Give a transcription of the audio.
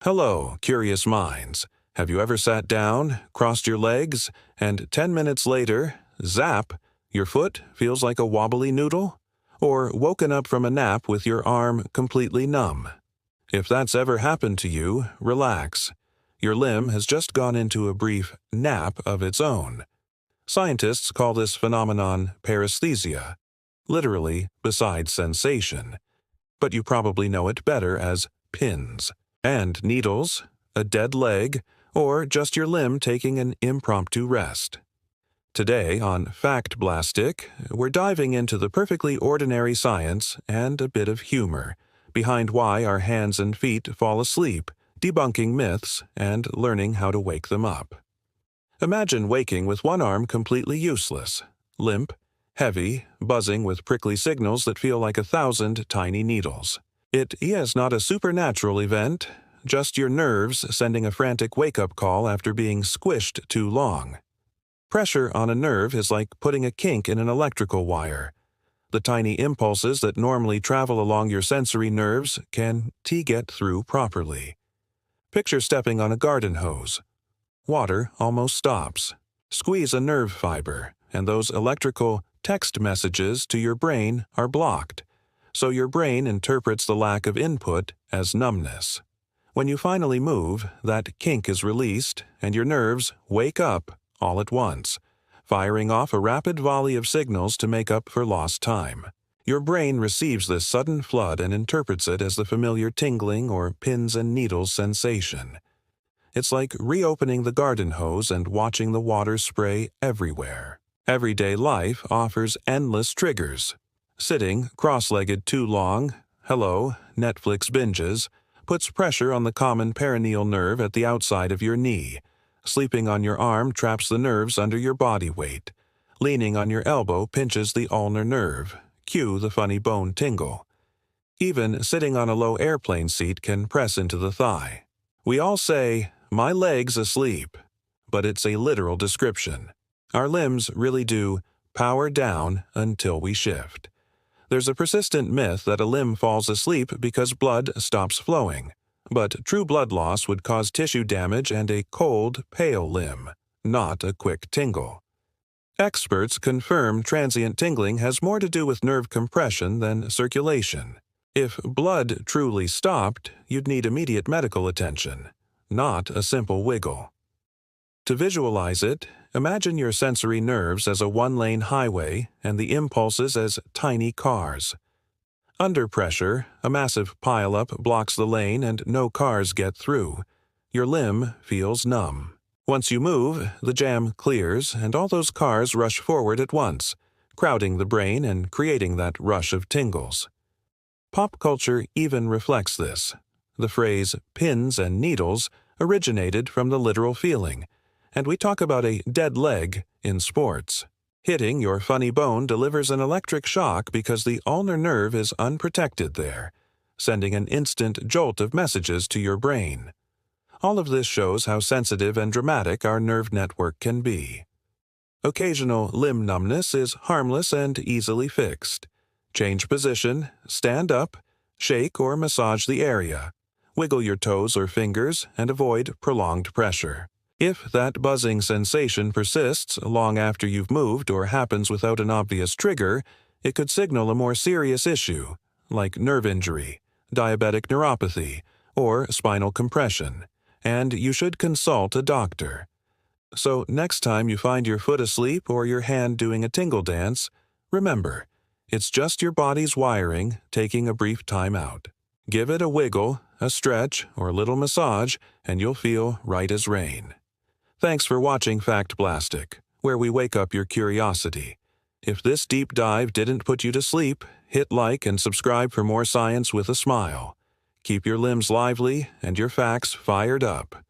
Hello, curious minds. Have you ever sat down, crossed your legs, and 10 minutes later, zap, your foot feels like a wobbly noodle? Or woken up from a nap with your arm completely numb? If that's ever happened to you, relax. Your limb has just gone into a brief nap of its own. Scientists call this phenomenon paresthesia, literally beside sensation. But you probably know it better as pins. And needles, a dead leg, or just your limb taking an impromptu rest. Today on Fact Blastic, we're diving into the perfectly ordinary science and a bit of humor behind why our hands and feet fall asleep, debunking myths and learning how to wake them up. Imagine waking with one arm completely useless, limp, heavy, buzzing with prickly signals that feel like 1,000 tiny needles. It is not a supernatural event, just your nerves sending a frantic wake-up call after being squished too long. Pressure on a nerve is like putting a kink in an electrical wire. The tiny impulses that normally travel along your sensory nerves can't get through properly. Picture stepping on a garden hose. Water almost stops. Squeeze a nerve fiber, and those electrical text messages to your brain are blocked. So your brain interprets the lack of input as numbness. When you finally move, that kink is released, and your nerves wake up all at once, firing off a rapid volley of signals to make up for lost time. Your brain receives this sudden flood and interprets it as the familiar tingling or pins and needles sensation. It's like reopening the garden hose and watching the water spray everywhere. Everyday life offers endless triggers. Sitting cross-legged too long, Netflix binges, puts pressure on the common perineal nerve at the outside of your knee. Sleeping on your arm traps the nerves under your body weight. Leaning on your elbow pinches the ulnar nerve. Cue the funny bone tingle. Even sitting on a low airplane seat can press into the thigh. We all say, "My leg's asleep," but it's a literal description. Our limbs really do power down until we shift. There's a persistent myth that a limb falls asleep because blood stops flowing, but true blood loss would cause tissue damage and a cold, pale limb, not a quick tingle. Experts confirm transient tingling has more to do with nerve compression than circulation. If blood truly stopped, you'd need immediate medical attention, not a simple wiggle. To visualize it, imagine your sensory nerves as a one-lane highway and the impulses as tiny cars. Under pressure, a massive pileup blocks the lane and no cars get through. Your limb feels numb. Once you move, the jam clears and all those cars rush forward at once, crowding the brain and creating that rush of tingles. Pop culture even reflects this. The phrase pins and needles originated from the literal feeling, and we talk about a dead leg in sports. Hitting your funny bone delivers an electric shock because the ulnar nerve is unprotected there, sending an instant jolt of messages to your brain. All of this shows how sensitive and dramatic our nerve network can be. Occasional limb numbness is harmless and easily fixed. Change position, stand up, shake or massage the area. Wiggle your toes or fingers and avoid prolonged pressure. If that buzzing sensation persists long after you've moved or happens without an obvious trigger, it could signal a more serious issue, like nerve injury, diabetic neuropathy, or spinal compression, and you should consult a doctor. So next time you find your foot asleep or your hand doing a tingle dance, remember, it's just your body's wiring taking a brief time out. Give it a wiggle, a stretch, or a little massage, and you'll feel right as rain. Thanks for watching Fact Blastic, where we wake up your curiosity. If this deep dive didn't put you to sleep, hit like and subscribe for more science with a smile. Keep your limbs lively and your facts fired up.